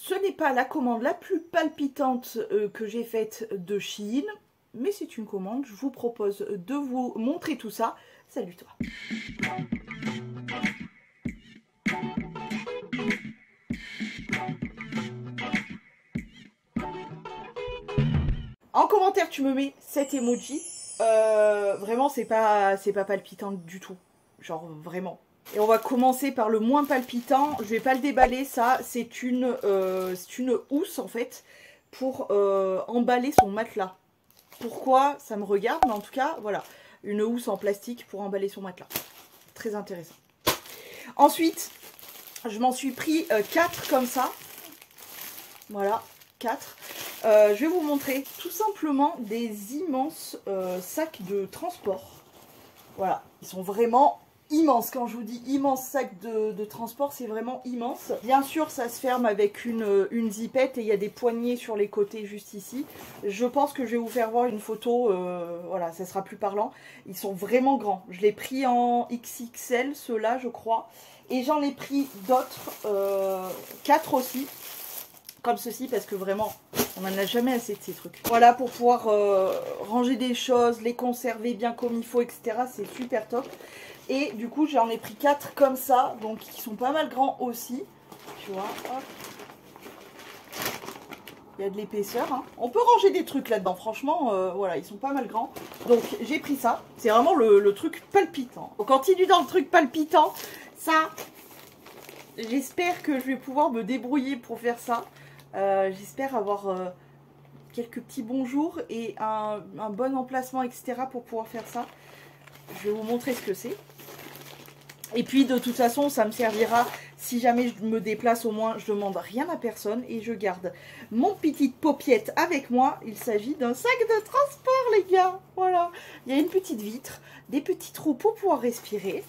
Ce n'est pas la commande la plus palpitante que j'ai faite de Shein, mais c'est une commande. Je vous propose de vous montrer tout ça. Salut toi. En commentaire, tu me mets cet emoji. Vraiment, c'est pas palpitant du tout. Genre, vraiment. Et on va commencer par le moins palpitant. Je vais pas le déballer, ça. C'est une housse, en fait, pour emballer son matelas. Pourquoi ça me regarde? Mais en tout cas, voilà. Une housse en plastique pour emballer son matelas. Très intéressant. Ensuite, je m'en suis pris 4 comme ça. Voilà, 4. Je vais vous montrer tout simplement des immenses sacs de transport. Voilà, ils sont vraiment immenses. Quand je vous dis immense sac de transport, c'est vraiment immense. Bien sûr, ça se ferme avec une zippette et il y a des poignées sur les côtés juste ici. Je pense que je vais vous faire voir une photo, voilà, ça sera plus parlant. Ils sont vraiment grands. Je l'ai pris en XXL, ceux-là, je crois. Et j'en ai pris d'autres, 4 aussi. Comme ceci, parce que vraiment on n'en a jamais assez de ces trucs. Voilà, pour pouvoir ranger des choses, les conserver bien comme il faut, etc. C'est super top. Et du coup j'en ai pris 4 comme ça, donc qui sont pas mal grands aussi. Tu vois, hop. Il y a de l'épaisseur, hein. On peut ranger des trucs là-dedans, franchement, voilà, ils sont pas mal grands. Donc j'ai pris ça, c'est vraiment le truc palpitant. On continue dans le truc palpitant, ça, j'espère que je vais pouvoir me débrouiller pour faire ça. J'espère avoir quelques petits bonjours et un bon emplacement, etc. pour pouvoir faire ça. Je vais vous montrer ce que c'est. Et puis de toute façon, ça me servira si jamais je me déplace, au moins je demande rien à personne et je garde mon petite paupiette avec moi. Il s'agit d'un sac de transport, les gars. Voilà, il y a une petite vitre, des petits trous pour pouvoir respirer.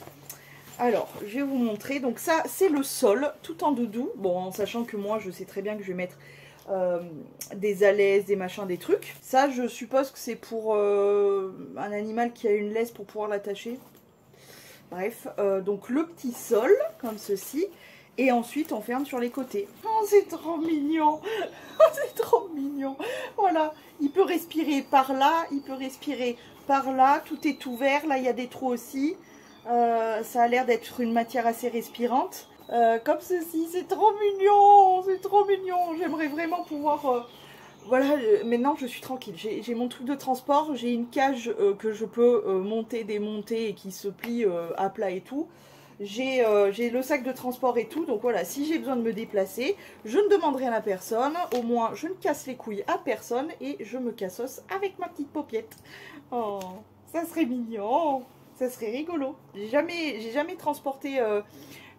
Alors, je vais vous montrer. Donc ça, c'est le sol, tout en doudou. Bon, en sachant que moi, je sais très bien que je vais mettre des alaises, des machins, des trucs. Ça, je suppose que c'est pour un animal qui a une laisse pour pouvoir l'attacher. Bref, donc le petit sol, comme ceci. Et ensuite, on ferme sur les côtés. Oh, c'est trop mignon. C'est trop mignon. Voilà, il peut respirer par là, il peut respirer par là. Tout est ouvert. Là, il y a des trous aussi. Ça a l'air d'être une matière assez respirante. Comme ceci, c'est trop mignon, c'est trop mignon. J'aimerais vraiment pouvoir... voilà, maintenant je suis tranquille. J'ai mon truc de transport, j'ai une cage que je peux monter, démonter et qui se plie à plat et tout. J'ai le sac de transport et tout. Donc voilà, si j'ai besoin de me déplacer, je ne demande rien à personne. Au moins, je ne casse les couilles à personne et je me cassosse avec ma petite paupiette. Oh, ça serait mignon. Ça serait rigolo. J'ai jamais transporté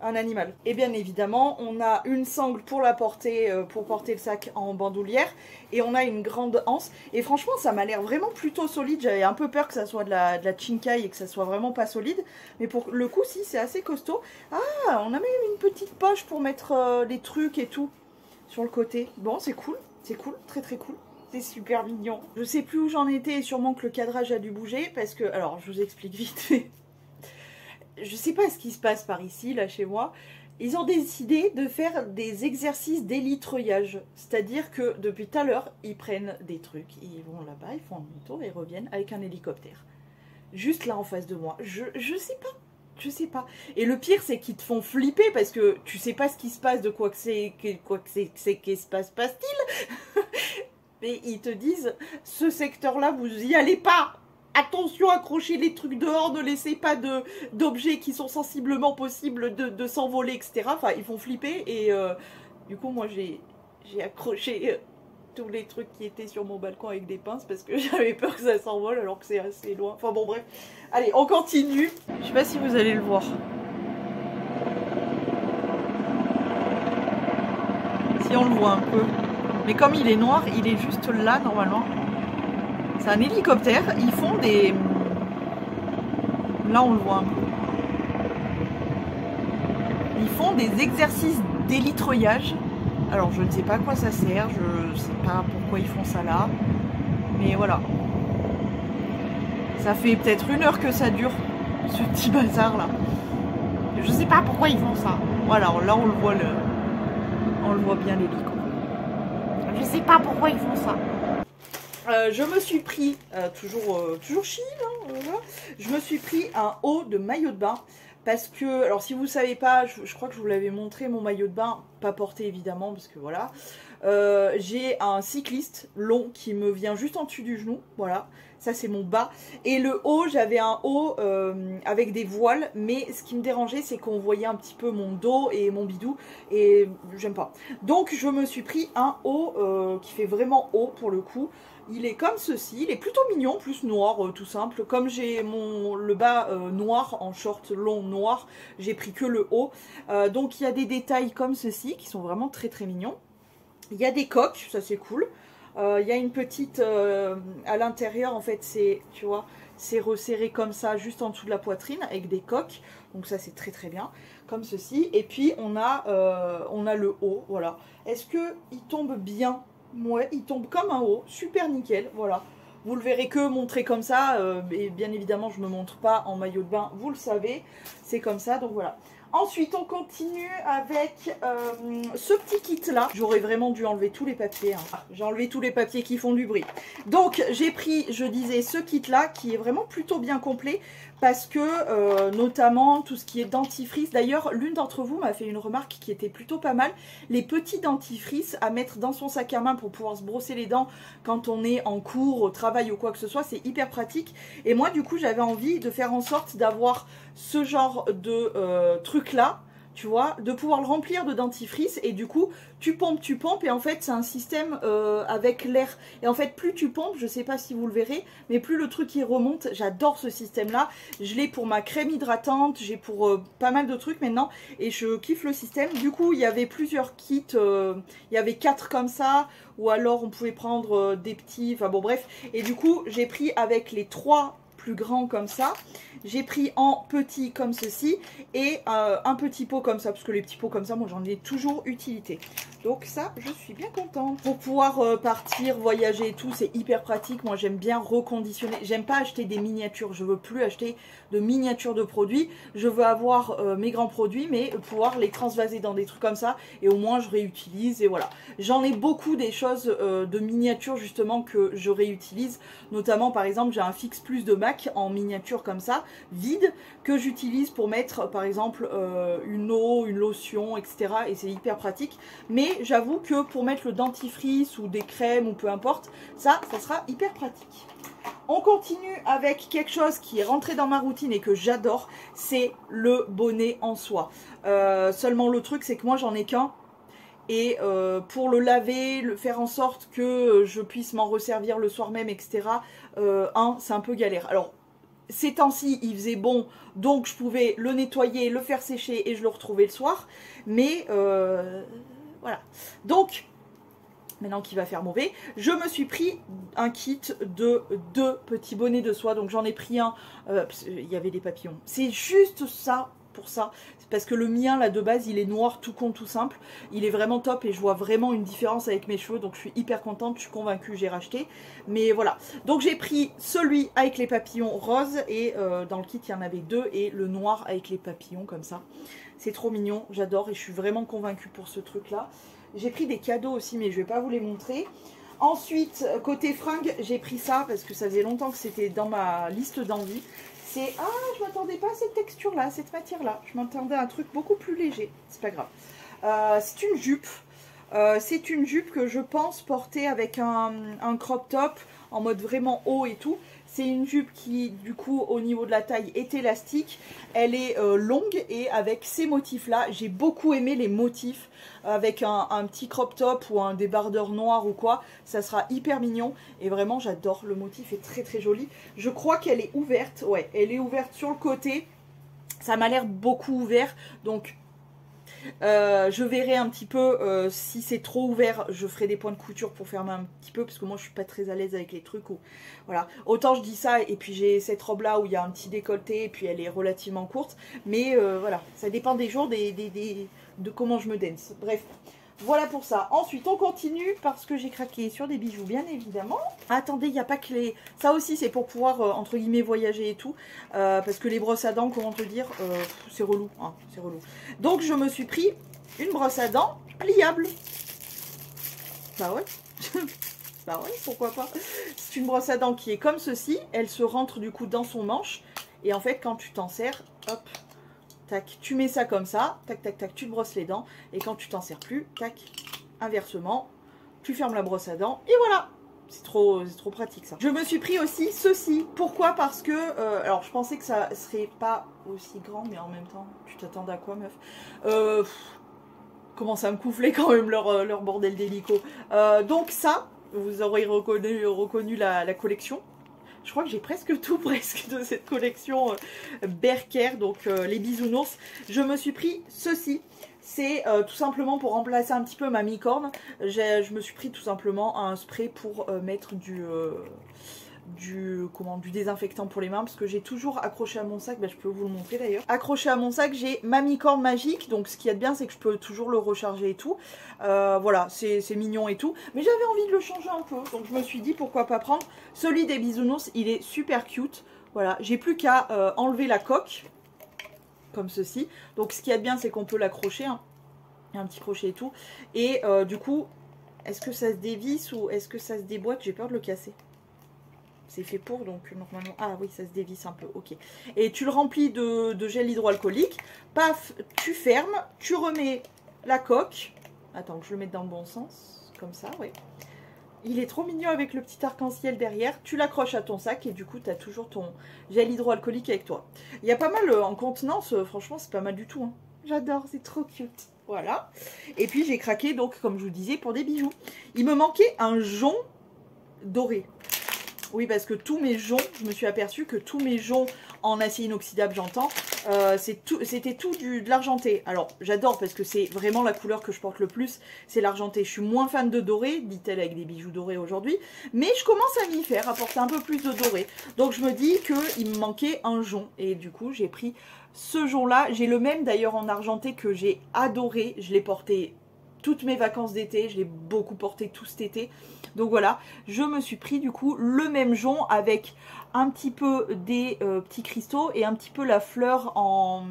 un animal. Et bien évidemment, on a une sangle pour la porter, pour porter le sac en bandoulière. Et on a une grande anse. Et franchement, ça m'a l'air vraiment plutôt solide. J'avais un peu peur que ça soit de la chinkai et que ça soit vraiment pas solide. Mais pour le coup, si, c'est assez costaud. Ah, on a même une petite poche pour mettre les trucs et tout sur le côté. Bon, c'est cool. C'est cool. Très très cool. C'est super mignon. Je sais plus où j'en étais et sûrement que le cadrage a dû bouger parce que... Alors, je vous explique vite fait. Je sais pas ce qui se passe par ici, là, chez moi. Ils ont décidé de faire des exercices d'élitreuillage. C'est-à-dire que depuis tout à l'heure, ils prennent des trucs, ils vont là-bas, ils font un demi-tour et ils reviennent avec un hélicoptère. Juste là en face de moi. Je sais pas. Je sais pas. Et le pire, c'est qu'ils te font flipper parce que tu sais pas ce qui se passe, de quoi que c'est, qu'est-ce passe-t-il. Mais ils te disent, ce secteur-là, vous y allez pas. Attention, accrochez les trucs dehors, ne laissez pas d'objets qui sont sensiblement possibles de s'envoler, etc. Enfin, ils font flipper et du coup, moi, j'ai accroché tous les trucs qui étaient sur mon balcon avec des pinces parce que j'avais peur que ça s'envole alors que c'est assez loin. Enfin bon, bref. Allez, on continue. Je sais pas si vous allez le voir. Si on le voit un peu. Mais comme il est noir, il est juste là normalement. C'est un hélicoptère. Ils font des... Là on le voit un peu. Ils font des exercices d'élitreuillage. Alors je ne sais pas à quoi ça sert. Je ne sais pas pourquoi ils font ça là. Mais voilà. Ça fait peut-être 1 heure que ça dure. Ce petit bazar là. Je ne sais pas pourquoi ils font ça. Voilà, là on le voit bien l'hélico. Je sais pas pourquoi ils font ça. Je me suis pris, toujours Chine, hein, voilà. Je me suis pris un haut de maillot de bain. Parce que, alors si vous ne savez pas, je crois que je vous l'avais montré, mon maillot de bain, pas porté évidemment, parce que voilà. J'ai un cycliste long qui me vient juste en dessus du genou, voilà. Ça c'est mon bas. Et le haut, j'avais un haut avec des voiles, mais ce qui me dérangeait, c'est qu'on voyait un petit peu mon dos et mon bidou, et j'aime pas. Donc je me suis pris un haut qui fait vraiment haut pour le coup. Il est comme ceci, il est plutôt mignon, plus noir, tout simple. Comme j'ai le bas noir, en short long noir, j'ai pris que le haut. Donc il y a des détails comme ceci, qui sont vraiment très très mignons. Il y a des coques, ça c'est cool. Il y a une petite, à l'intérieur en fait, c'est, tu vois, c'est resserré comme ça, juste en dessous de la poitrine, avec des coques. Donc ça c'est très très bien, comme ceci. Et puis on a le haut, voilà. Est-ce qu'il tombe bien ? Ouais, il tombe comme un haut, super nickel, voilà. Vous le verrez que montré comme ça, et bien évidemment je ne me montre pas en maillot de bain, vous le savez, c'est comme ça, donc voilà. Ensuite on continue avec ce petit kit là. J'aurais vraiment dû enlever tous les papiers, hein. J'ai enlevé tous les papiers qui font du bruit. Donc j'ai pris, je disais, ce kit là qui est vraiment plutôt bien complet. Parce que, notamment, tout ce qui est dentifrice. D'ailleurs, l'une d'entre vous m'a fait une remarque qui était plutôt pas mal. Les petits dentifrices à mettre dans son sac à main pour pouvoir se brosser les dents quand on est en cours, au travail ou quoi que ce soit, c'est hyper pratique. Et moi, du coup, j'avais envie de faire en sorte d'avoir ce genre de truc-là. Tu vois, de pouvoir le remplir de dentifrice et du coup tu pompes et en fait c'est un système avec l'air et en fait plus tu pompes, je sais pas si vous le verrez, mais plus le truc il remonte. J'adore ce système là, je l'ai pour ma crème hydratante, j'ai pour pas mal de trucs maintenant et je kiffe le système. Du coup il y avait plusieurs kits, il y avait 4 comme ça ou alors on pouvait prendre des petits, enfin bon bref, et du coup j'ai pris avec les 3 plus grand comme ça, j'ai pris en petit comme ceci et un petit pot comme ça, parce que les petits pots comme ça moi j'en ai toujours utilité, donc ça je suis bien contente pour pouvoir partir voyager et tout, c'est hyper pratique. Moi j'aime bien reconditionner, j'aime pas acheter des miniatures, je veux plus acheter de miniatures de produits, je veux avoir mes grands produits mais pouvoir les transvaser dans des trucs comme ça et au moins je réutilise et voilà. J'en ai beaucoup des choses de miniatures justement que je réutilise, notamment par exemple j'ai un Fix Plus de MAC en miniature comme ça, vide, que j'utilise pour mettre par exemple une eau, une lotion, etc. et c'est hyper pratique. Mais j'avoue que pour mettre le dentifrice ou des crèmes ou peu importe, ça sera hyper pratique. On continue avec quelque chose qui est rentré dans ma routine et que j'adore, c'est le bonnet en soie. Seulement le truc c'est que moi j'en ai qu'un. Et pour le laver, le faire en sorte que je puisse m'en resservir le soir même, etc. C'est un peu galère. Alors, ces temps-ci, il faisait bon, donc je pouvais le nettoyer, le faire sécher et je le retrouvais le soir. Mais voilà. Donc, maintenant qu'il va faire mauvais, je me suis pris un kit de 2 petits bonnets de soie. Donc j'en ai pris un, il y avait des papillons. C'est juste ça. Pour ça, parce que le mien là de base il est noir tout con tout simple, il est vraiment top et je vois vraiment une différence avec mes cheveux, donc je suis hyper contente, je suis convaincue, j'ai racheté. Mais voilà, donc j'ai pris celui avec les papillons roses et dans le kit il y en avait 2 et le noir avec les papillons comme ça. C'est trop mignon, j'adore et je suis vraiment convaincue pour ce truc là. J'ai pris des cadeaux aussi mais je vais pas vous les montrer. Ensuite côté fringues j'ai pris ça parce que ça faisait longtemps que c'était dans ma liste d'envie. C'est... Ah, je m'attendais pas à cette texture-là, à cette matière-là. Je m'attendais à un truc beaucoup plus léger. C'est pas grave. C'est une jupe. C'est une jupe que je pense porter avec un crop top en mode vraiment haut et tout. C'est une jupe qui, du coup, au niveau de la taille, est élastique. Elle est longue et avec ces motifs-là, j'ai beaucoup aimé les motifs. Avec un petit crop top ou un débardeur noir ou quoi, ça sera hyper mignon. Et vraiment, j'adore. Le motif est très très joli. Je crois qu'elle est ouverte. Ouais, elle est ouverte sur le côté. Ça m'a l'air beaucoup ouvert. Donc... je verrai un petit peu si c'est trop ouvert, je ferai des points de couture pour fermer un petit peu parce que moi je suis pas très à l'aise avec les trucs où, voilà, autant je dis ça et puis j'ai cette robe là où il y a un petit décolleté et puis elle est relativement courte, mais voilà, ça dépend des jours, de comment je me dance, bref. Voilà pour ça. Ensuite, on continue parce que j'ai craqué sur des bijoux, bien évidemment. Attendez, il n'y a pas que les... Ça aussi, c'est pour pouvoir, entre guillemets, voyager et tout. Parce que les brosses à dents, comment te dire, c'est relou. Hein, c'est relou. Donc, je me suis pris une brosse à dents pliable. Bah ouais. Bah ouais, pourquoi pas. C'est une brosse à dents qui est comme ceci. Elle se rentre du coup dans son manche. Et en fait, quand tu t'en sers, hop, tac, tu mets ça comme ça. Tac, tac, tac, tu te brosses les dents. Et quand tu t'en sers plus, tac, inversement, tu fermes la brosse à dents. Et voilà. C'est trop pratique ça. Je me suis pris aussi ceci. Pourquoi? Parce que, alors je pensais que ça serait pas aussi grand, mais en même temps, tu t'attends à quoi, meuf? Commence à me coufler quand même leur bordel d'hélico. Donc ça, vous aurez reconnu la collection. Je crois que j'ai presque tout de cette collection Berker, donc les bisounours. Je me suis pris ceci. C'est tout simplement pour remplacer un petit peu ma mi-corne. Je me suis pris tout simplement un spray pour mettre du désinfectant pour les mains, parce que j'ai toujours accroché à mon sac, je peux vous le montrer d'ailleurs. Accroché à mon sac, j'ai ma mi-corne magique, donc ce qu'il y a de bien, c'est que je peux toujours le recharger et tout. Voilà, c'est mignon et tout. Mais j'avais envie de le changer un peu, donc je me suis dit pourquoi pas prendre celui des bisounours, il est super cute. Voilà, j'ai plus qu'à enlever la coque. Comme ceci. Donc ce qu'il y a de bien, c'est qu'on peut l'accrocher, hein. Il y a un petit crochet et tout. Et du coup, est-ce que ça se dévisse ou est-ce que ça se déboîte? J'ai peur de le casser. C'est fait pour, donc normalement... Ah oui, ça se dévisse un peu, ok. Et tu le remplis de gel hydroalcoolique. Paf, tu fermes, tu remets la coque. Attends, que je le mette dans le bon sens. Comme ça, oui. Il est trop mignon avec le petit arc-en-ciel derrière. Tu l'accroches à ton sac et du coup, tu as toujours ton gel hydroalcoolique avec toi. Il y a pas mal en contenance, franchement, c'est pas mal du tout, hein. J'adore, c'est trop cute. Voilà. Et puis, j'ai craqué, donc, comme je vous disais, pour des bijoux. Il me manquait un jonc doré. Oui, parce que tous mes joncs, je me suis aperçue que tous mes joncs en acier inoxydable, j'entends, c'était tout de l'argenté. Alors, j'adore parce que c'est vraiment la couleur que je porte le plus, c'est l'argenté. Je suis moins fan de doré, dit-elle avec des bijoux dorés aujourd'hui, mais je commence à m'y faire, à porter un peu plus de doré. Donc, je me dis qu'il me manquait un jonc. Et du coup, j'ai pris ce jonc-là. J'ai le même d'ailleurs en argenté que j'ai adoré. Je l'ai porté toutes mes vacances d'été, je l'ai beaucoup porté tout cet été. Donc voilà, je me suis pris du coup le même jonc avec un petit peu des petits cristaux et un petit peu la fleur en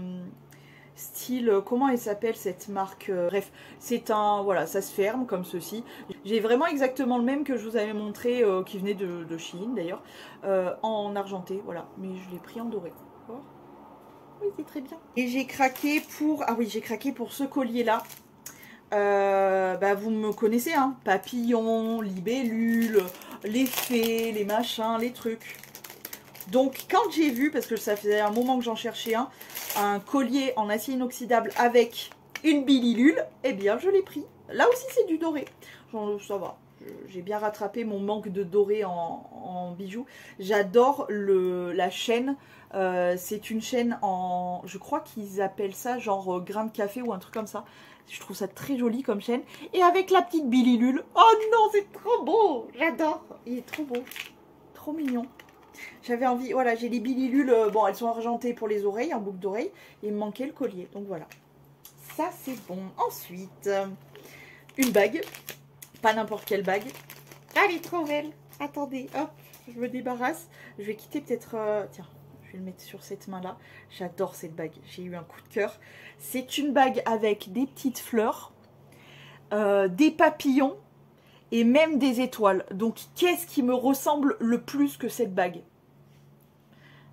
style, comment elle s'appelle cette marque, bref, c'est un, voilà, ça se ferme comme ceci. J'ai vraiment exactement le même que je vous avais montré, qui venait de Shein d'ailleurs, en argenté, voilà, mais je l'ai pris en doré. Oui, c'est très bien. Et j'ai craqué pour, ah oui, j'ai craqué pour ce collier là. Vous me connaissez, hein, papillons, libellules, les fées, les machins, les trucs. Donc quand j'ai vu, parce que ça faisait un moment que j'en cherchais un collier en acier inoxydable avec une bililule, eh bien je l'ai pris. Là aussi c'est du doré, ça va. J'ai bien rattrapé mon manque de doré en bijoux. J'adore la chaîne. C'est une chaîne en... Je crois qu'ils appellent ça genre grain de café ou un truc comme ça. Je trouve ça très joli comme chaîne. Et avec la petite bililule. Oh non, c'est trop beau. J'adore. Il est trop beau. Trop mignon. J'avais envie... Voilà, j'ai les bililules. Bon, elles sont argentées pour les oreilles, en boucle d'oreille. Il me manquait le collier. Donc voilà. Ça, c'est bon. Ensuite, une bague. Pas n'importe quelle bague. Ah, elle est trop belle. Attendez, hop, je me débarrasse. Je vais quitter peut-être... Tiens, je vais le mettre sur cette main-là. J'adore cette bague. J'ai eu un coup de cœur. C'est une bague avec des petites fleurs, des papillons et même des étoiles. Donc, qu'est-ce qui me ressemble le plus que cette bague?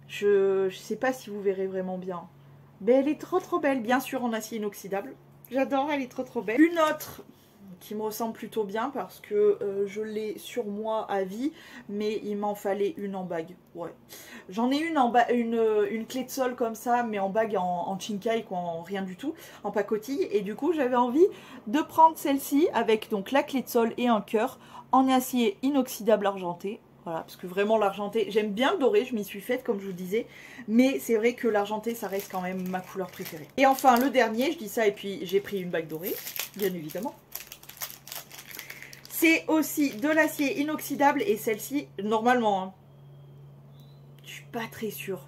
Je sais pas si vous verrez vraiment bien. Mais elle est trop belle. Bien sûr, en acier inoxydable. J'adore, elle est trop belle. Une autre qui me ressemble plutôt bien parce que je l'ai sur moi à vie, mais il m'en fallait une en bague. Ouais, j'en ai une en une clé de sol comme ça, mais en bague en chinkai, quoi, en rien du tout, en pacotille. Et du coup, j'avais envie de prendre celle-ci avec donc la clé de sol et un cœur en acier inoxydable argenté. Voilà, parce que vraiment l'argenté, j'aime bien le doré, je m'y suis faite comme je vous disais, mais c'est vrai que l'argenté, ça reste quand même ma couleur préférée. Et enfin, le dernier, je dis ça et puis j'ai pris une bague dorée, bien évidemment. C'est aussi de l'acier inoxydable et celle-ci, normalement, hein, je suis pas très sûre.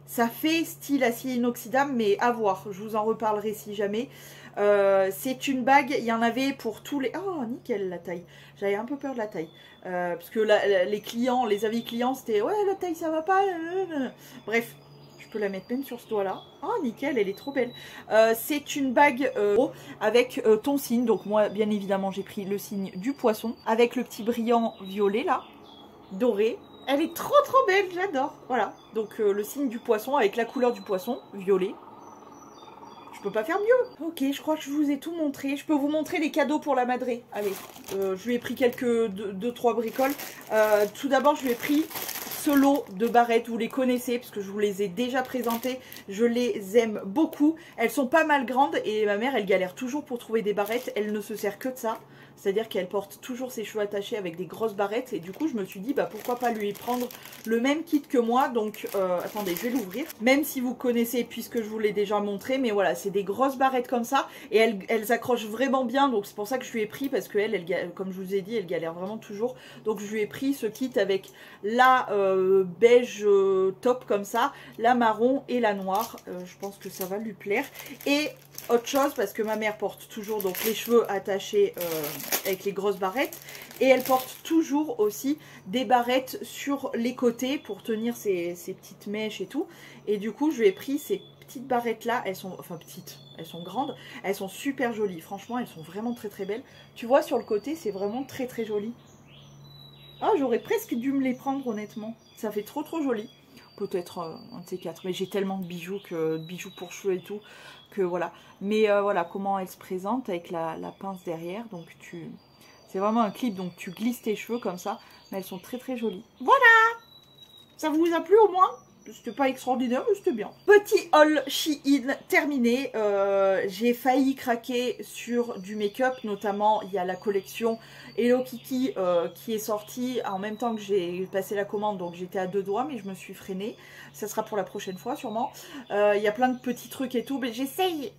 Ça fait style acier inoxydable, mais à voir, je vous en reparlerai si jamais. C'est une bague, il y en avait pour tous les... Oh, nickel la taille. J'avais un peu peur de la taille. Parce que les clients, les avis clients, c'était... Ouais, la taille, ça va pas. Bref, Je peux la mettre même sur ce doigt-là. Oh, nickel, elle est trop belle. C'est une bague avec ton signe. Donc moi, bien évidemment, j'ai pris le signe du poisson. Avec le petit brillant violet, là, doré. Elle est trop belle, j'adore. Voilà, donc le signe du poisson avec la couleur du poisson, violet. Je peux pas faire mieux. Ok, je crois que je vous ai tout montré. Je peux vous montrer les cadeaux pour la madré. Allez, je lui ai pris quelques 2-3 bricoles. Tout d'abord, je lui ai pris ce lot de barrettes. Vous les connaissez parce que je vous les ai déjà présentées. Je les aime beaucoup. Elles sont pas mal grandes et ma mère, elle galère toujours pour trouver des barrettes. Elle ne se sert que de ça. C'est-à-dire qu'elle porte toujours ses cheveux attachés avec des grosses barrettes. Et du coup, je me suis dit, bah pourquoi pas lui prendre le même kit que moi. Donc, attendez, je vais l'ouvrir. Même si vous connaissez, puisque je vous l'ai déjà montré. Mais voilà, c'est des grosses barrettes comme ça. Et elles accrochent vraiment bien. Donc, c'est pour ça que je lui ai pris. Parce qu'elle, comme je vous ai dit, elle galère vraiment toujours. Donc, je lui ai pris ce kit avec la beige top comme ça. La marron et la noire. Je pense que ça va lui plaire. Et autre chose, parce que ma mère porte toujours donc les cheveux attachés avec les grosses barrettes. Et elle porte toujours aussi des barrettes sur les côtés pour tenir ses petites mèches et tout. Et du coup, je lui ai pris ces petites barrettes là. Elles sont, enfin petites, elles sont grandes. Elles sont super jolies. Franchement, elles sont vraiment très belles. Tu vois, sur le côté, c'est vraiment très joli. Ah, j'aurais presque dû me les prendre, honnêtement. Ça fait trop joli. Peut-être un de ces quatre. Mais j'ai tellement de bijoux, pour cheveux et tout, que voilà. Mais voilà comment elle se présente avec la pince derrière. Donc c'est vraiment un clip, donc tu glisses tes cheveux comme ça. Mais elles sont très jolies. Voilà! Ça vous a plu au moins? C'était pas extraordinaire, mais c'était bien. Petit haul Shein terminé. J'ai failli craquer sur du make-up. Notamment, il y a la collection Hello Kiki qui est sortie en même temps que j'ai passé la commande. Donc j'étais à 2 doigts, mais je me suis freinée. Ça sera pour la prochaine fois sûrement. Il y a plein de petits trucs et tout. Mais j'essaye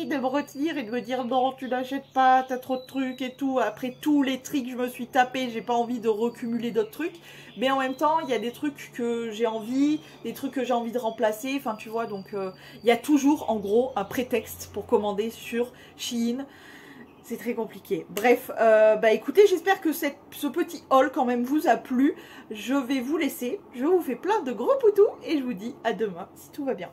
de me retenir et de me dire non, tu n'achètes pas, t'as trop de trucs et tout. Après tous les tricks que je me suis tapé, j'ai pas envie de recumuler d'autres trucs. Mais en même temps, il y a des trucs que j'ai envie, des trucs que j'ai envie de remplacer. Enfin, tu vois, donc il y a toujours, en gros, un prétexte pour commander sur Shein. C'est très compliqué. Bref, bah écoutez, j'espère que ce petit haul quand même vous a plu. Je vais vous laisser. Je vous fais plein de gros poutous et je vous dis à demain si tout va bien.